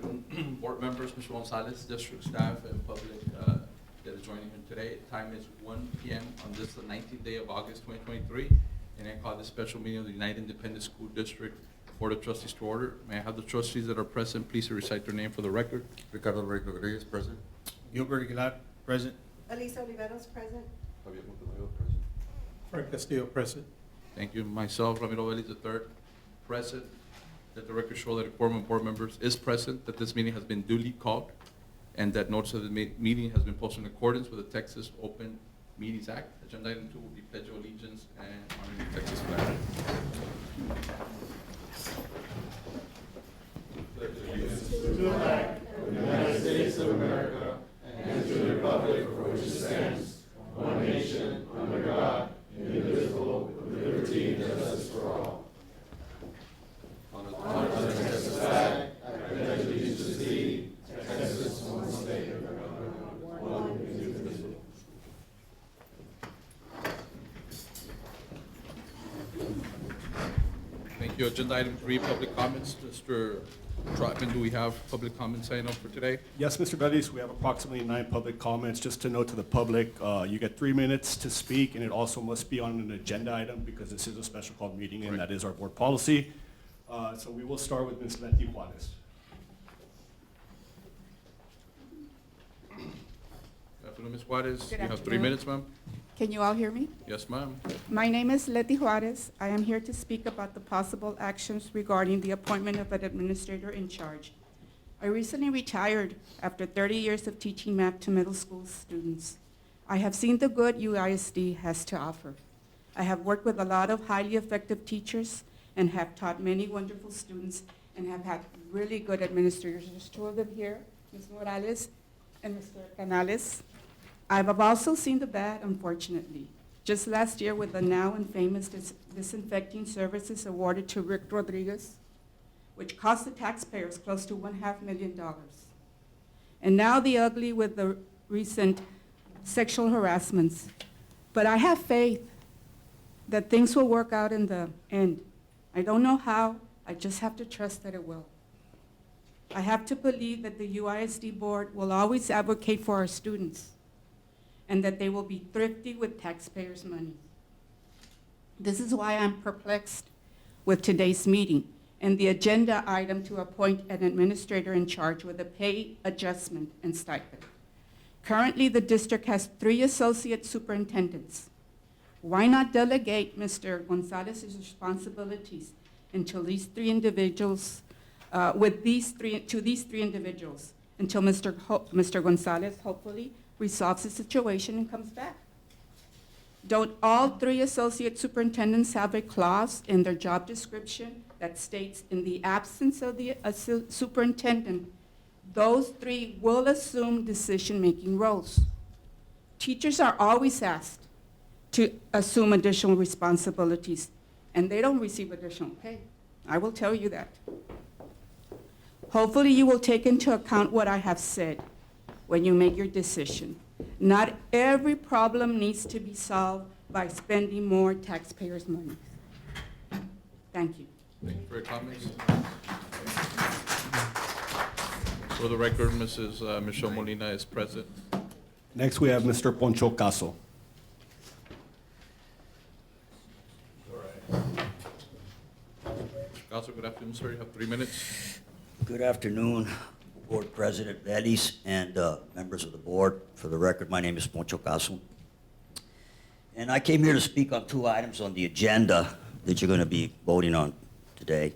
afternoon, board members, Mr. Gonzalez, district staff, and public that is joining here today. Time is 1 p.m. on this, the 19th day of August 2023, and I call this special meeting of the United Independent School District Board of Trustees to order. May I have the trustees that are present please recite their name for the record? Ricardo Rodriguez, present. Gilbert Aguilar, present. Elisa Oliveros, present. Javier Montemayor, present. Frank Castillo, present. Thank you. Myself, Ramiro Vélez III, present. Let the record show that a quorum of board members is present, that this meeting has been duly called, and that notice of the meeting has been posted in accordance with the Texas Open Meetings Act. Agenda item 2 will be Pledge of Allegiance and honoring the Texas flag. To the flag of the United States of America and to the republic for which it stands, one nation, under God, indivisible, with liberty and justice for all. Honor to the Texas flag, I pledge allegiance to thee, Texas, one state of America, one indivisible. Thank you. Agenda item 3, public comments. Mr. Trotman, do we have public comments signed up for today? Yes, Mr. Vélez, we have approximately 9 public comments. Just to note to the public, you get 3 minutes to speak, and it also must be on an agenda item because this is a special called meeting, and that is our board policy. So we will start with Ms. Leti Juarez. Good afternoon, Ms. Juarez. Good You have 3 afternoon. minutes, ma'am. Can you all hear me? Yes, ma'am. My name is Leti Juarez. I am here to speak about the possible actions regarding the appointment of an administrator in charge. I recently retired after 30 years of teaching math to middle school students. I have seen the good UISD has to offer. I have worked with a lot of highly effective teachers and have taught many wonderful students and have had really good administrators. There's 2 of them here, Ms. Morales and Mr. Canales. I have also seen the bad, unfortunately. Just last year with the now infamous disinfecting services awarded to Rick Rodriguez, which cost the taxpayers close to $500,000. And now the ugly with the recent sexual harassments. But I have faith that things will work out in the end. I don't know how, I just have to trust that it will. I have to believe that the UISD board will always advocate for our students, and that they will be thrifty with taxpayers' money. This is why I'm perplexed with today's meeting and the agenda item to appoint an administrator in charge with a pay adjustment and stipend. Currently, the district has 3 associate superintendents. Why not delegate Mr. Gonzalez's responsibilities until these 3 individuals, to these 3 individuals, until Mr. Gonzalez hopefully resolves the situation and comes back? Don't all 3 associate superintendents have a clause in their job description that states in the absence of the superintendent, those 3 will assume decision-making roles? Teachers are always asked to assume additional responsibilities, and they don't receive additional pay. I will tell you that. Hopefully you will take into account what I have said when you make your decision. Not every problem needs to be solved by spending more taxpayers' money. Thank you. Thank you for your comments. For the record, Mrs. Michelle Molina is present. Next, we have Mr. Poncho Caso. Council, good afternoon, sir. You have 3 minutes. Good afternoon, Board President Vélez and members of the board. For the record, my name is Poncho Caso. And I came here to speak on 2 items on the agenda that you're going to be voting on today.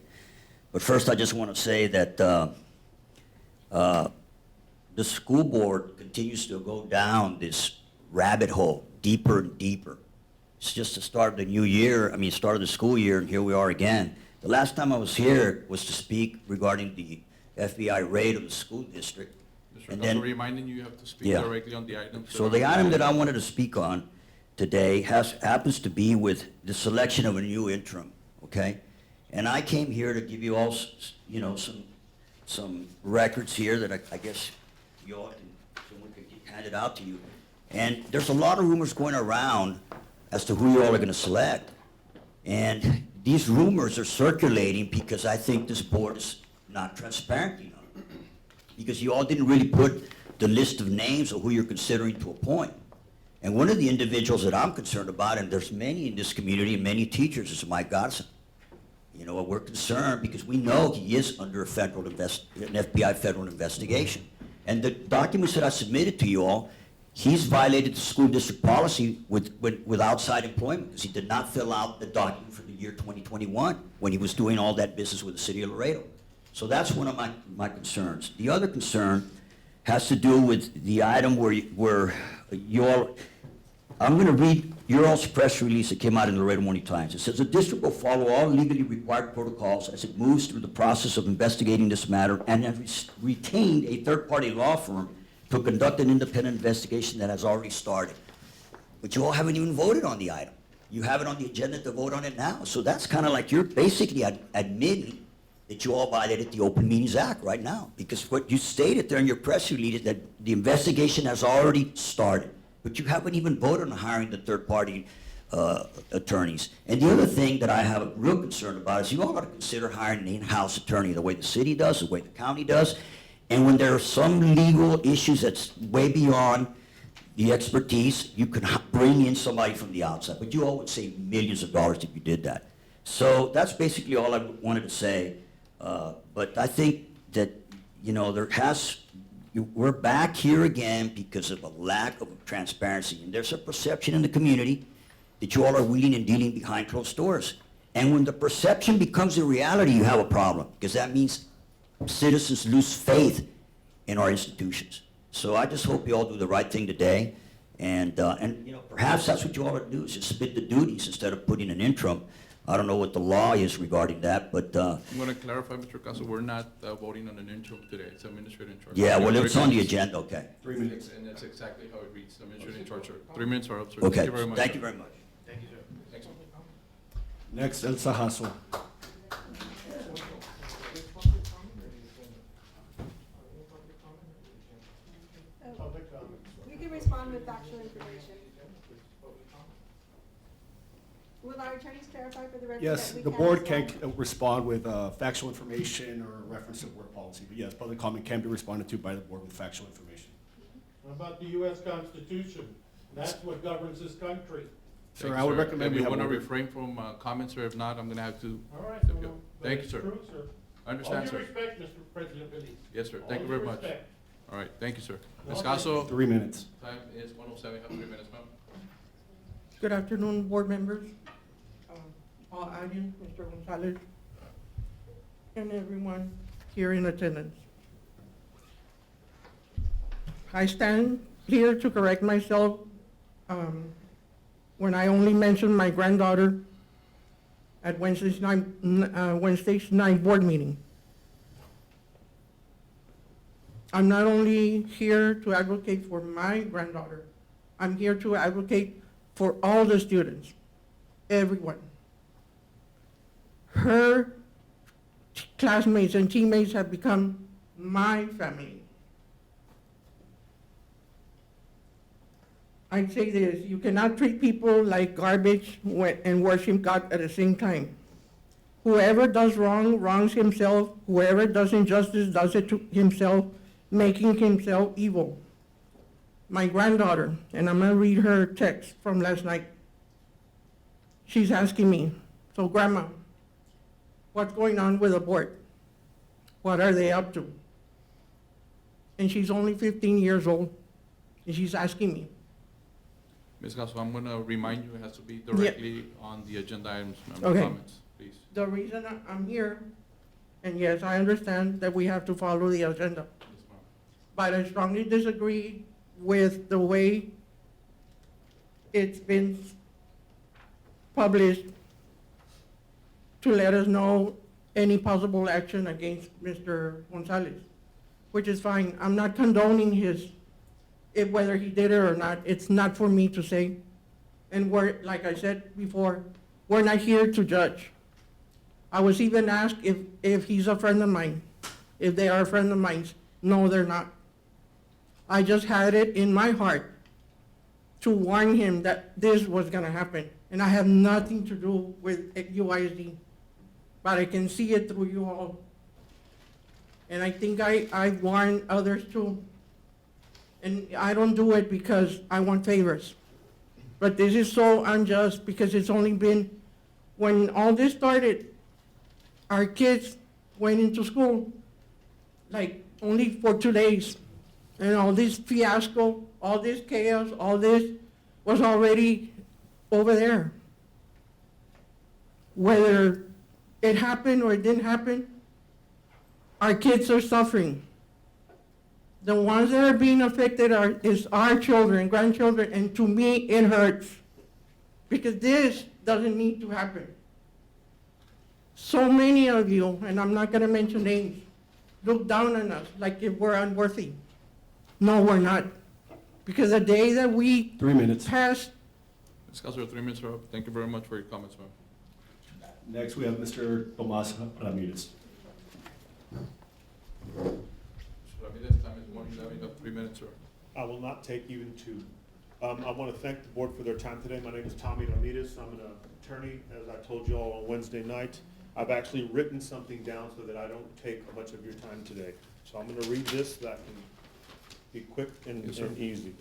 But first, I just want to say that the school board continues to go down this rabbit hole deeper and deeper. It's just the start of the new year, start of the school year, and here we are again. The last time I was here was to speak regarding the FBI raid of the school district. Mr. Council, reminding you have to speak directly on the item. So the item that I wanted to speak on today happens to be with the selection of a new interim, okay? And I came here to give you all, some records here that I guess you all someone could hand it out to you. And there's a lot of rumors going around as to who you all are going to select. And these rumors are circulating because I think this board is not transparent enough. because you all didn't really put the list of names of who you're considering to appoint. And one of the individuals that I'm concerned about, and there's many in this community and many teachers, is Mike Godson. You know, we're concerned because we know he is under an FBI federal investigation. And the documents that I submitted to you all, he's violated the school district policy with outside employment because he did not fill out the document for the year 2021 when he was doing all that business with the city of Laredo. So that's one of my concerns. The other concern has to do with the item where you all, I'm going to read your all's press release that came out in the Laredo Morning Times. It says, the district will follow all legally required protocols as it moves through the process of investigating this matter and has retained a third-party law firm to conduct an independent investigation that has already started. But you all haven't even voted on the item. You have it on the agenda to vote on it now. So that's kind of like you're basically admitting that you all violated the Open Meetings Act right now. Because what you stated there in your press release is that the investigation has already started. But you haven't even voted on hiring the third-party attorneys. And the other thing that I have a real concern about is you all ought to consider hiring an in-house attorney the way the city does, the way the county does. And when there are some legal issues that's way beyond the expertise, you can bring in somebody from the outside. But you all would save millions of dollars if you did that. So that's basically all I wanted to say. But I think that, you know, we're back here again because of a lack of transparency. And there's a perception in the community that you all are wheeling and dealing behind closed doors. And when the perception becomes a reality, you have a problem, because that means citizens lose faith in our institutions. So I just hope you all do the right thing today. And you know, perhaps that's what you all ought to do, is just split the duties instead of putting an interim. I don't know what the law is regarding that, but I'm going to clarify, Mr. Caso, we're not voting on an interim today. It's administrator in charge. yeah, well, it's on the agenda, okay. 3 minutes. And that's exactly how it reads, administrator in charge, sir. 3 minutes are up, sir. Okay, Thank you very much. thank sir. you very much. Thanks. Next, Elsa Hasso. We can respond with factual information. Will our attorneys clarify for the record? Yes, that we the can board respond? can respond with factual information or reference to board policy. But yes, public comment can be responded to by the board with factual information. What about the US Constitution? That's what governs this country. Sir, Thank I you, would sir. recommend And we we have want to order. refrain from comments, sir. If not, I'm going to have to. All right. step you. well, but Thank you, it's sir. true, sir. I understand, All sir. due respect, Mr. President Feliz. Yes, sir. All Thank you due very much. respect. All right, thank you, sir. Ms. Okay. Caso, 3 minutes. time is 1:07. You have 3 minutes, ma'am. Good afternoon, board members, all audience, Mr. Gonzalez, and everyone here in attendance. I stand here to correct myself when I only mentioned my granddaughter at Wednesday's night board meeting. I'm not only here to advocate for my granddaughter, I'm here to advocate for all the students, everyone. Her classmates and teammates have become my family. I'd say this, you cannot treat people like garbage and worship God at the same time. Whoever does wrong, wrongs himself. Whoever does injustice does it to himself, making himself evil. My granddaughter, and I'm gonna read her text from last night. She's asking me, so Grandma, what's going on with the board? What are they up to? And she's only 15 years old, and she's asking me. Ms. Caso, I'm going to remind you, it has to be directly on the agenda items, ma'am. Okay. Comments, please. The reason I'm here, and yes, I understand that we have to follow the agenda, Yes, ma'am. but I strongly disagree with the way it's been published to let us know any possible action against Mr. Gonzalez, which is fine. I'm not condoning whether he did it or not. It's not for me to say. And like I said before, we're not here to judge. I was even asked if he's a friend of mine, if they are a friend of mine. No, they're not. I just had it in my heart to warn him that this was gonna happen. And I have nothing to do with UISD, but I can see it through you all. And I think I warned others too. And I don't do it because I want favors. But this is so unjust because it's only been, when all this started, our kids went into school like only for 2 days. And all this fiasco, all this chaos, all this was already over there. Whether it happened or it didn't happen, our kids are suffering. The ones that are being affected is our children, grandchildren, and to me, it hurts. Because this doesn't need to happen. So many of you, and I'm not gonna mention names, look down on us like if we're unworthy. No, we're not. Because the day that we 3 minutes. pass, Ms. Castro, 3 minutes are up. Thank you very much for your comments, ma'am. Next, we have Mr. Tomas Ramirez. Mr. Ramirez, time is 1:11, you have 3 minutes, sir. I will not take even two. I want to thank the board for their time today. My name is Tommy Ramirez. I'm an attorney, as I told you all on Wednesday night. I've actually written something down so that I don't take much of your time today. So I'm going to read this so that can be quick and Yes, sir. and easy.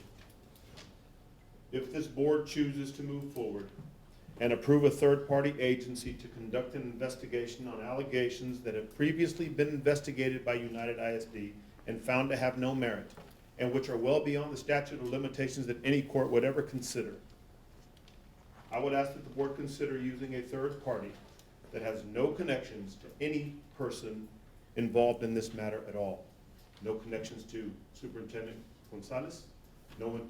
If this board chooses to move forward and approve a third-party agency to conduct an investigation on allegations that have previously been investigated by United ISD and found to have no merit, and which are well beyond the statute of limitations that any court would ever consider, I would ask that the board consider using a third party that has no connections to any person involved in this matter at all. No connections to Superintendent Gonzalez, no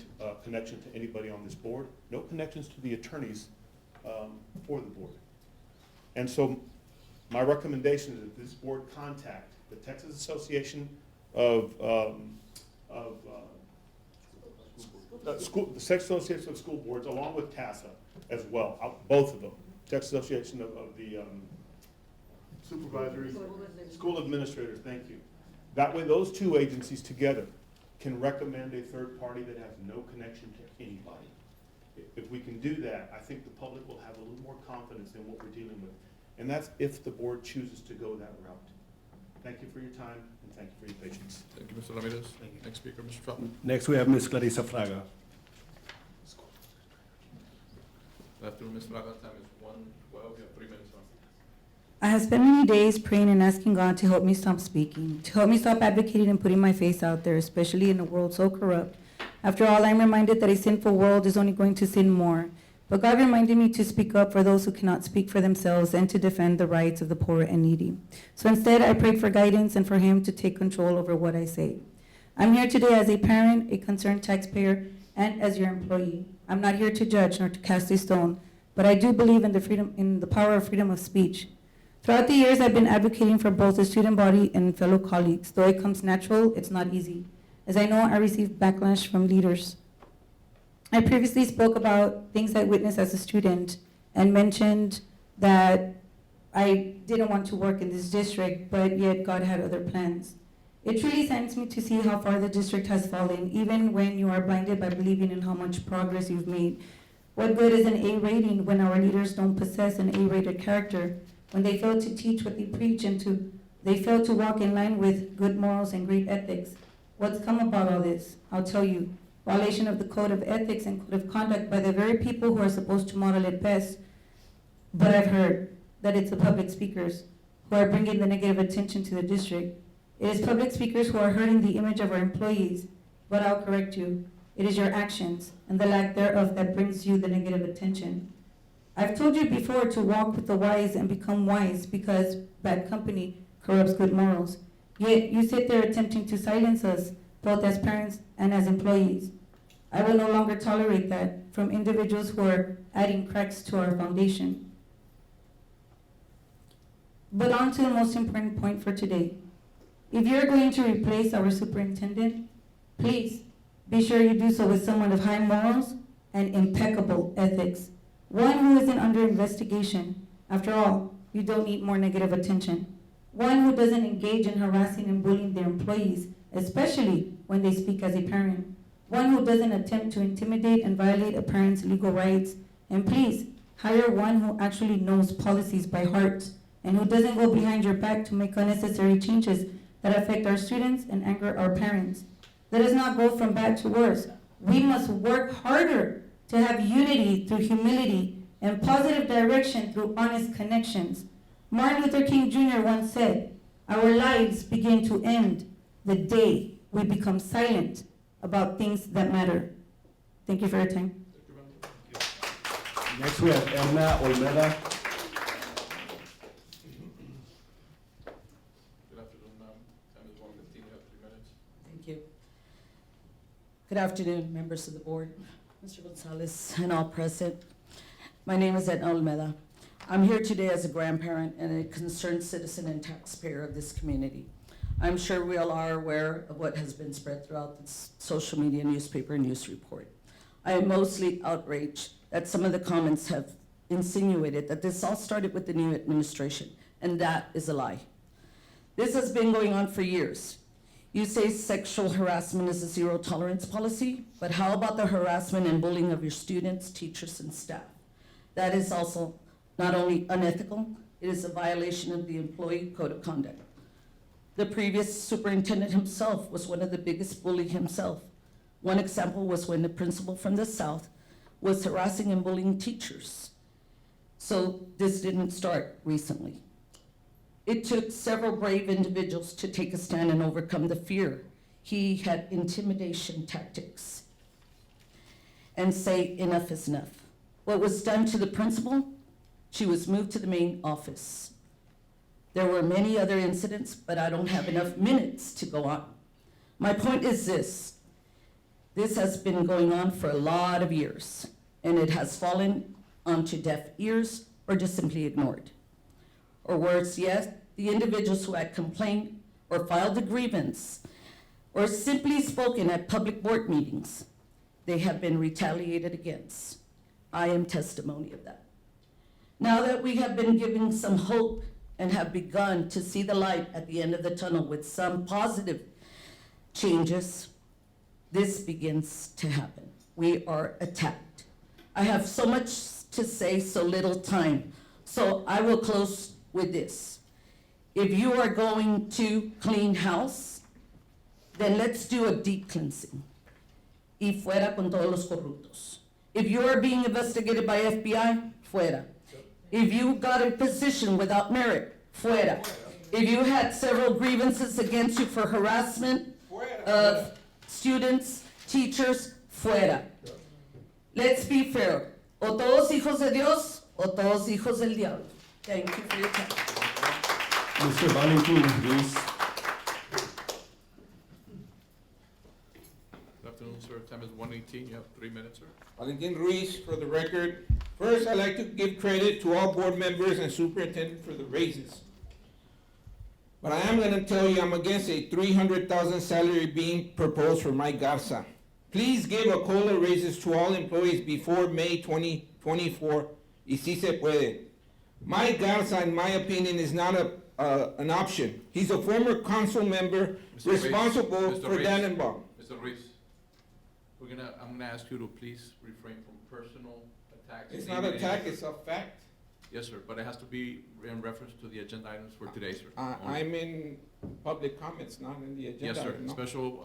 connection to anybody on this board, no connections to the attorneys for the board. And so my recommendation is that this board contact the Texas Association of the Texas Association of School Boards, along with TASA as well, both of them. Texas Association of the Supervisory School Administrators, thank you. That way, those two agencies together can recommend a third party that has no connection to anybody. If we can do that, I think the public will have a little more confidence in what we're dealing with. And that's if the board chooses to go that route. Thank you for your time, and thank you for your patience. Thank you, Mr. Ramirez. Next speaker, Mr. Troutman. Next, we have Ms. Clarissa Fraga. After Ms. Fraga, time is 1:12, you have 3 minutes, ma'am. I have spent many days praying and asking God to help me stop speaking, to help me stop advocating and putting my face out there, especially in a world so corrupt. After all, I'm reminded that a sinful world is only going to sin more. But God reminded me to speak up for those who cannot speak for themselves and to defend the rights of the poor and needy. So instead, I prayed for guidance and for Him to take control over what I say. I'm here today as a parent, a concerned taxpayer, and as your employee. I'm not here to judge nor to cast a stone, but I do believe in the power of freedom of speech. Throughout the years, I've been advocating for both the student body and fellow colleagues. Though it comes natural, it's not easy. As I know, I receive backlash from leaders. I previously spoke about things I witnessed as a student and mentioned that I didn't want to work in this district, but yet God had other plans. It truly saddens me to see how far the district has fallen, even when you are blinded by believing in how much progress you've made. What good is an A rating when our leaders don't possess an A-rated character, when they fail to teach what they preach and they fail to walk in line with good morals and great ethics? What's come about all this? I'll tell you. Violation of the code of ethics and code of conduct by the very people who are supposed to model it best. But I've heard that it's the public speakers who are bringing the negative attention to the district. It is public speakers who are hurting the image of our employees. But I'll correct you. It is your actions and the lack thereof that brings you the negative attention. I've told you before to walk with the wise and become wise because bad company corrupts good morals. Yet you sit there attempting to silence us, both as parents and as employees. I will no longer tolerate that from individuals who are adding cracks to our foundation. But on to the most important point for today. If you're going to replace our superintendent, please be sure you do so with someone of high morals and impeccable ethics. One who isn't under investigation. After all, you don't need more negative attention. One who doesn't engage in harassing and bullying their employees, especially when they speak as a parent. One who doesn't attempt to intimidate and violate a parent's legal rights. And please, hire one who actually knows policies by heart and who doesn't go behind your back to make unnecessary changes that affect our students and anger our parents. Let us not go from bad to worse. We must work harder to have unity through humility and positive direction through honest connections. Martin Luther King Jr. once said, "Our lives begin to end the day we become silent about things that matter." Thank you for your time. Next, we have Edna Olmeda. Good afternoon, ma'am. Time is 1:15, you have 3 minutes. Thank you. Good afternoon, members of the board, Mr. Gonzalez, and all present. My name is Edna Olmeda. I'm here today as a grandparent and a concerned citizen and taxpayer of this community. I'm sure we all are aware of what has been spread throughout the social media, newspaper, and news report. I am mostly outraged that some of the comments have insinuated that this all started with the new administration, and that is a lie. This has been going on for years. You say sexual harassment is a zero tolerance policy, but how about the harassment and bullying of your students, teachers, and staff? That is also not only unethical, it is a violation of the employee code of conduct. The previous superintendent himself was one of the biggest bullies himself. One example was when the principal from the South was harassing and bullying teachers. So this didn't start recently. It took several brave individuals to take a stand and overcome the fear. He had intimidation tactics and say enough is enough. What was done to the principal? She was moved to the main office. There were many other incidents, but I don't have enough minutes to go on. My point is this. This has been going on for a lot of years, and it has fallen onto deaf ears or just simply ignored. Or worse yet, the individuals who had complained or filed a grievance or simply spoken at public board meetings, they have been retaliated against. I am testimony of that. Now that we have been given some hope and have begun to see the light at the end of the tunnel with some positive changes, this begins to happen. We are attacked. I have so much to say, so little time. So I will close with this. If you are going to clean house, then let's do a deep cleansing. Y fuera con todos los corruptos. If you are being investigated by FBI, fuera. If you got a position without merit, fuera. If you had several grievances against you for harassment of students, teachers, fuera. Let's be fair. O todos hijos de Dios, o todos hijos del diablo. Thank you for your time. Mr. Valentin Ruiz. Good afternoon, sir. Time is 1:18, you have 3 minutes, sir. Valentin Ruiz, for the record. First, I'd like to give credit to all board members and superintendent for the raises. But I am gonna tell you, I'm against a 300,000 salary being proposed for Mike Garza. Please give a COLA raises to all employees before May 2024, y si se puede. Mike Garza, in my opinion, is not an option. He's a former council member Mr. Reis, responsible Mr. for Reis, Dannenbaum. Mr. Reis, I'm gonna ask you to please refrain from personal attacks. It's not an attack, it's a fact. Yes, sir, but it has to be in reference to the agenda items for today, sir. Only. I'm in public comments, not in the agenda. Yes, sir, no? special,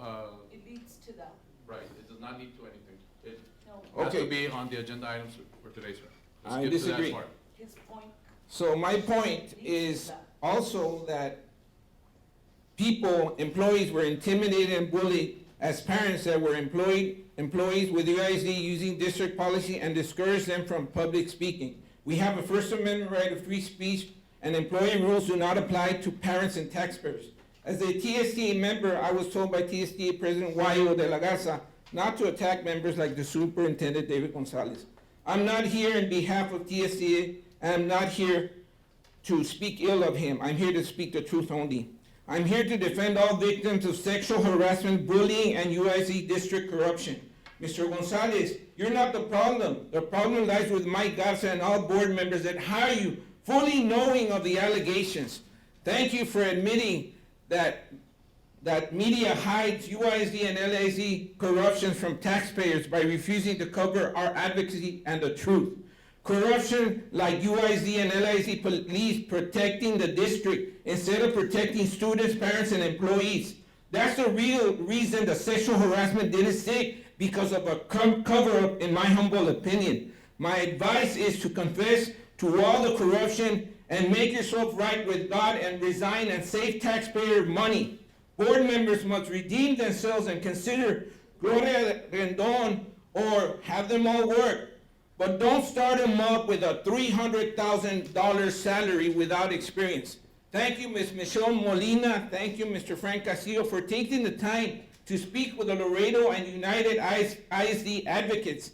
It leads to that. right, it does not need to anything. It No, has to Okay. be on the agenda items for today, sir. Let's I get to that disagree. part. his point So my point is also that people, employees were intimidated and bullied as parents that were employees with UISD using district policy and discouraged them from public speaking. We have a First Amendment right of free speech, and employee rules do not apply to parents and taxpayers. As a TSTA member, I was told by TSTA President Guayo de la Garza not to attack members like the Superintendent David Gonzalez. I'm not here in behalf of TSTA, and I'm not here to speak ill of him. I'm here to speak the truth only. I'm here to defend all victims of sexual harassment, bullying, and UIC district corruption. Mr. Gonzalez, you're not the problem. The problem lies with Mike Garza and all board members that hire you, fully knowing of the allegations. Thank you for admitting that media hides UISD and LAC corruption from taxpayers by refusing to cover our advocacy and the truth. Corruption like UIZ and LIZ police protecting the district instead of protecting students, parents, and employees. That's the real reason the sexual harassment didn't stick, because of a cover-up, in my humble opinion. My advice is to confess to all the corruption and make yourself right with God and resign and save taxpayer money. Board members must redeem themselves and consider Gloria Rendon or have them all work. But don't start them up with a $300,000 salary without experience. Thank you, Ms. Michelle Molina. Thank you, Mr. Frank Castillo, for taking the time to speak with the Laredo and United ISD advocates.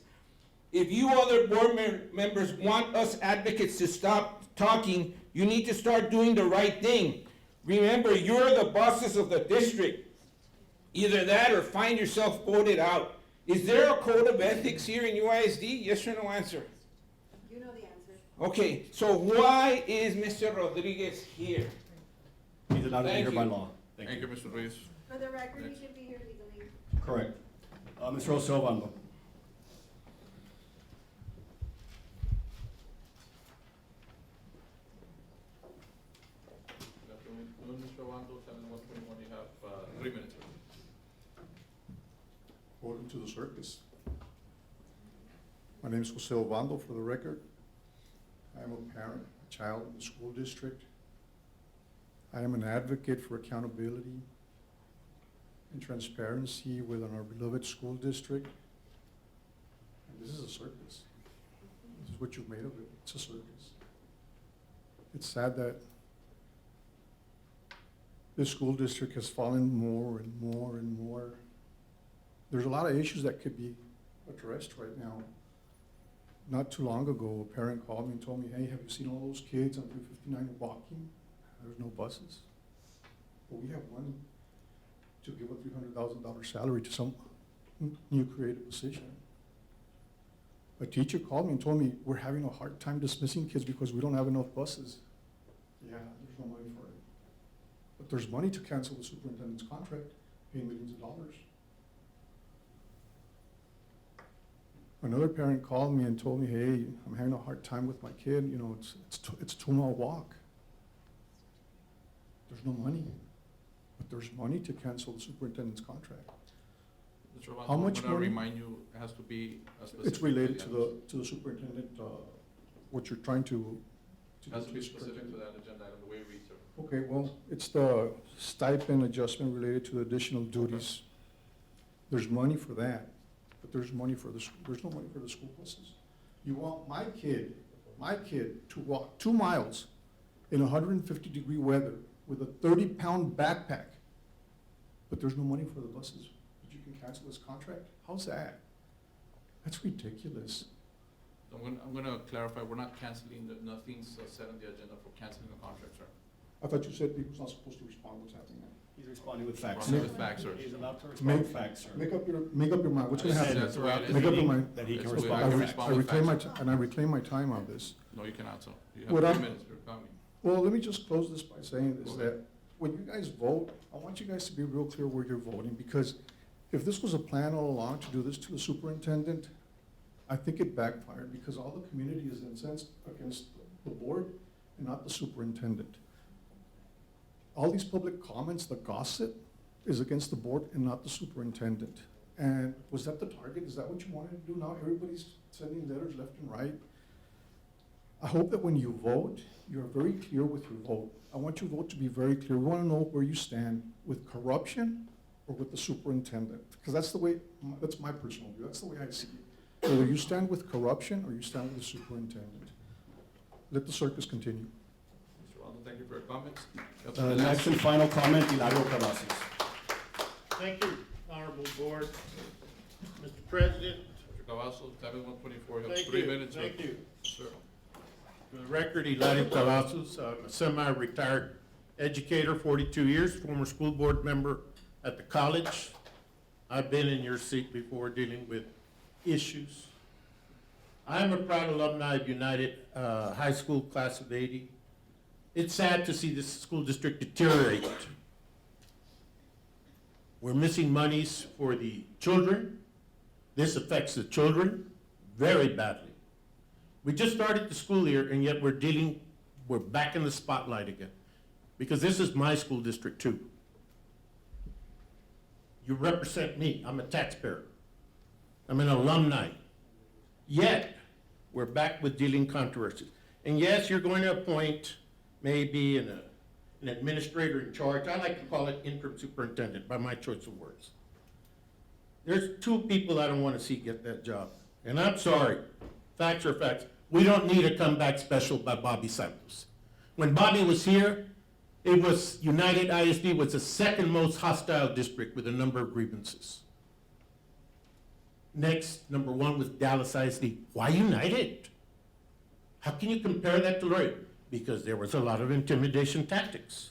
If you other board members want us advocates to stop talking, you need to start doing the right thing. Remember, you're the bosses of the district. Either that or find yourself voted out. Is there a code of ethics here in UISD? Yes or no answer? You know the answer. Okay, so why is Mr. Rodriguez here? He's allowed to Thank hear by you. law. Thank you, Mr. Ruiz. For the record, he should be here legally. Correct. Mr. Jose Obando. Mr. Wando, 7121, you have 3 minutes. Welcome to the circus. My name is Jose Obando, for the record. I am a parent, a child in the school district. I am an advocate for accountability and transparency within our beloved school district. And this is a circus. This is what you've made of it. It's a circus. It's sad that this school district has fallen more and more and more. There's a lot of issues that could be addressed right now. Not too long ago, a parent called me and told me, hey, have you seen all those kids on 359 walking? There's no buses. But we have money to give a $300,000 salary to some new creative position. A teacher called me and told me, we're having a hard time dismissing kids because we don't have enough buses. Yeah, there's no money for it. But there's money to cancel the superintendent's contract, paying millions of dollars. Another parent called me and told me, hey, I'm having a hard time with my kid, you know, it's a 2-mile walk. There's no money, but there's money to cancel the superintendent's contract. Mr. Wando, How much I'm gonna money? remind you, it has to be a specific. It's related to the superintendent, what you're trying to It has to be the specific to superintendent. that agenda item, the way it reads, sir. Okay, well, it's the stipend adjustment related to additional duties. There's money for that, but there's money for there's no money for the school buses. You want my kid to walk 2 miles in 150-degree weather with a 30-pound backpack, but there's no money for the buses. But you can cancel this contract? How's that? That's ridiculous. I'm gonna clarify, we're not canceling, nothing's set on the agenda for canceling the contract, sir. I thought you said people's not supposed to respond. What's happening now? He's responding with facts. Responding with facts, sir. He's allowed to respond with facts, sir. Make up your mind. What's gonna I said happen? that's the way it is. Make up your mind. That he can That's the way respond I with can facts. respond with facts, sir. I reclaim my time on this. No, you cannot, sir. You What have 3 I'm- minutes, Mr. Conley. Well, let me just close this by saying this, Go that ahead. when you guys vote, I want you guys to be real clear where you're voting, because if this was a plan all along to do this to the superintendent, I think it backfired, because all the community is incensed against the board and not the superintendent. All these public comments, the gossip, is against the board and not the superintendent. And was that the target? Is that what you wanted to do now? Everybody's sending letters left and right. I hope that when you vote, you're very clear with your vote. I want your vote to be very clear. We want to know where you stand with corruption or with the superintendent, because that's the way, that's my personal view. That's the way I see it. Whether you stand with corruption or you stand with the superintendent. Let the circus continue. Mr. Wando, thank you for your comments. Next and final comment, Hilario Cavazos. Thank you, Honorable Board. Mr. President, Mr. Cavazos, time is 1:24, you have thank 3 you, minutes, sir. thank you. Sir. For the record, Hilario Cavazos, I'm a semi-retired educator, 42 years, former school board member at the college. I've been in your seat before dealing with issues. I'm a proud alumni of United High School Class of '80. It's sad to see this school district deteriorate. We're missing monies for the children. This affects the children very badly. We just started the school year, and yet we're back in the spotlight again. Because this is my school district too. You represent me, I'm a taxpayer. I'm an alumni. Yet, we're back with dealing controversies. And yes, you're going to appoint maybe an administrator in charge. I like to call it interim superintendent by my choice of words. There's two people I don't want to see get that job. And I'm sorry, facts are facts. We don't need a comeback special by Bobby Santos. When Bobby was here, it was United ISD was the second most hostile district with a number of grievances. Next, number one was Dallas ISD. Why United? How can you compare that to Laredo? Because there was a lot of intimidation tactics.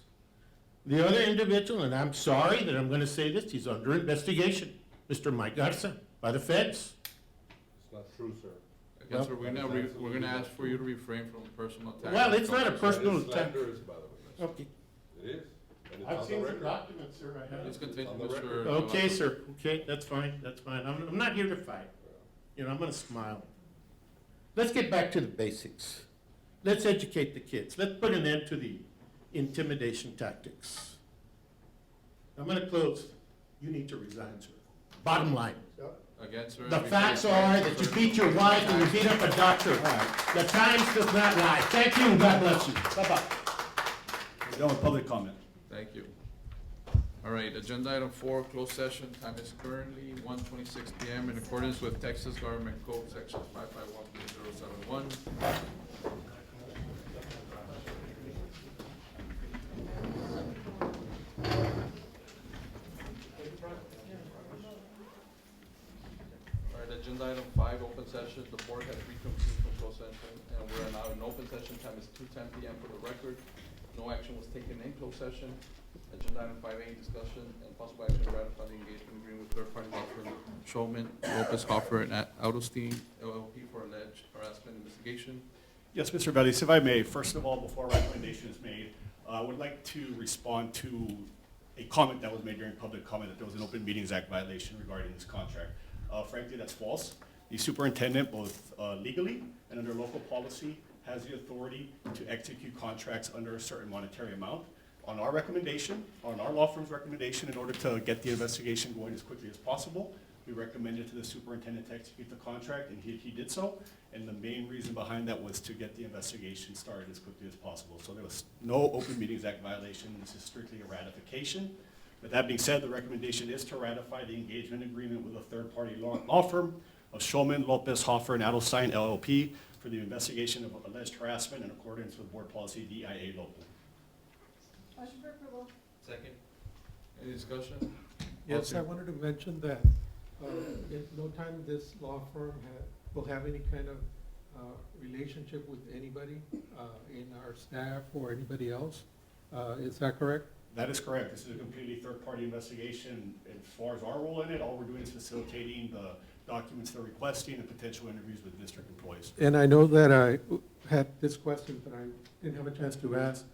The other individual, and I'm sorry that I'm going to say this, he's under investigation, Mr. Mike Garza, by the feds. It's not true, sir. Again, sir, we're gonna ask for you to refrain from personal attacks. Well, it's not a personal It's attack. slanderous, by the way. Okay. It is. And it's I've on seen the the record. documents, sir, I have. Please continue, On the Mr. record. Okay, Cavazos. sir, okay, that's fine, that's fine. I'm not here to fight. You know, I'm gonna smile. Let's get back to the basics. Let's educate the kids. Let's put an end to the intimidation tactics. I'm gonna close. You need to resign, sir. Bottom line. Again, sir. The refrain facts from are that you personal beat your wife and you beat up a doctor. The Times does not lie. Thank you, and God bless you. Bye-bye. We're done with public comment. Thank you. All right, agenda item 4, closed session. Time is currently 1:26 PM in accordance with Texas Government Code Section 551.071. All right, agenda item 5, open session. The board has reconvened from closed session, and we're now in open session. Time is 2:10 PM for the record. No action was taken in closed session. Agenda item 5A, discussion and possible action to ratify the engagement agreement with third-party law firm Shulman, Lopez, Hoffer, and Autostein LLP for alleged harassment investigation. Yes, Mr. Valdez, if I may, first of all, before a recommendation is made, I would like to respond to a comment that was made during public comment that there was an Open Meetings Act violation regarding this contract. Frankly, that's false. The superintendent, both legally and under local policy, has the authority to execute contracts under a certain monetary amount. On our recommendation, on our law firm's recommendation, in order to get the investigation going as quickly as possible, we recommended to the superintendent to execute the contract, and he did so. And the main reason behind that was to get the investigation started as quickly as possible. So there was no Open Meetings Act violation. This is strictly a ratification. With that being said, the recommendation is to ratify the engagement agreement with a third-party law firm of Shulman, Lopez, Hoffer, and Adelstein LLP for the investigation of alleged harassment in accordance with Board Policy DIA Local. Motion for approval. Second. Any discussion? Yes, Okay. I wanted to mention that in no time this law firm will have any kind of relationship with anybody in our staff or anybody else. Is that correct? That is correct. This is a completely third-party investigation. As far as our role in it, all we're doing is facilitating the documents they're requesting and potential interviews with district employees. And I know that I had this question, but I didn't have a chance to ask.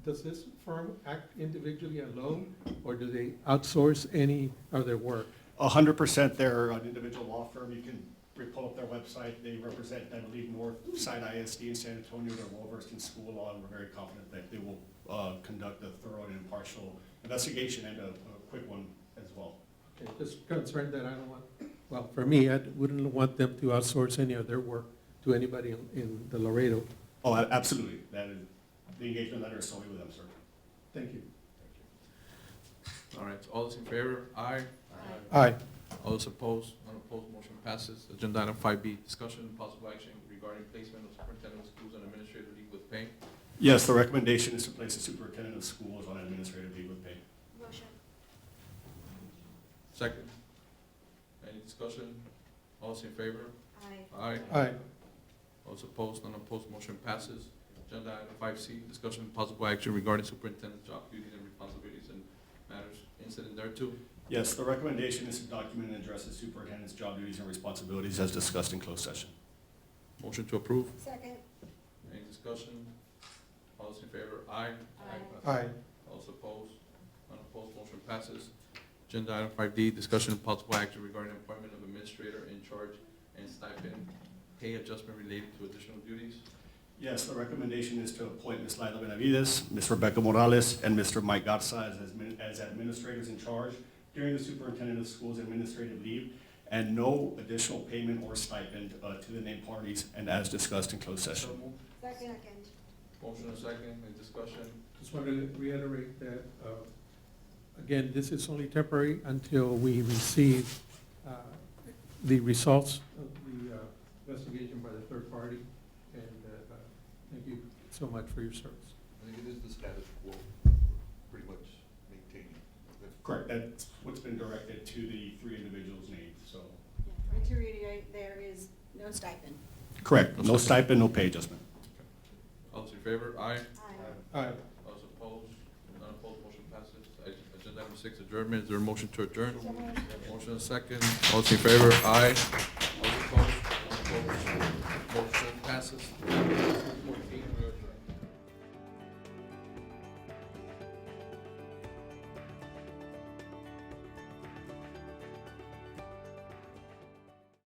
Does this firm act individually alone, or do they outsource any of their work? 100% they're an individual law firm. You can pull up their website. They represent, I believe, Northside ISD in San Antonio. They're well-versed in school law, and we're very confident that they will conduct a thorough and impartial investigation and a quick one as well. Okay, just concerned that I don't want, well, for me, I wouldn't want them to outsource any of their work to anybody in the Laredo. Oh, absolutely. That is, the engagement letter is solely with them, sir. Thank you. All right, all those in favor? Aye. Aye. All those opposed? Unopposed, motion passes. Agenda item 5B, discussion and possible action regarding placement of superintendent of schools on administrative leave with pay. Yes, the recommendation is to place the superintendent of schools on administrative leave with pay. Motion. Second. Any discussion? All those in favor? Aye. Aye. Aye. All those opposed? Unopposed, motion passes. Agenda item 5C, discussion and possible action regarding superintendent's job duties and responsibilities and matters incident thereto. Yes, the recommendation is to document and address the superintendent's job duties and responsibilities as discussed in closed session. Motion to approve. Second. Any discussion? All those in favor? Aye. Aye. All those opposed? Unopposed, motion passes. Agenda item 5D, discussion and possible action regarding appointment of administrator in charge and stipend pay adjustment related to additional duties. Yes, the recommendation is to appoint Ms. Laila Benavides, Ms. Rebecca Morales, and Mr. Mike Garza as administrators in charge during the superintendent of schools administrative leave, and no additional payment or stipend to the named parties, and as discussed in closed session. So moved. Second. Motion and second, any discussion? Just want to reiterate that, again, this is only temporary until we receive the results of the investigation by the third party. And thank you so much for your service. I think it is the status quo, pretty much maintaining. Correct, that's what's been directed to the three individuals named, so. And to reiterate, there is no stipend. Correct, no stipend, no pay adjustment. All those in favor? Aye. Aye. All those opposed? None opposed, motion passes. Agenda item 6, adjournment. Is there a motion to adjourn? Motion and second. All those in favor? Aye. All those opposed? None opposed. Motion passes. 14.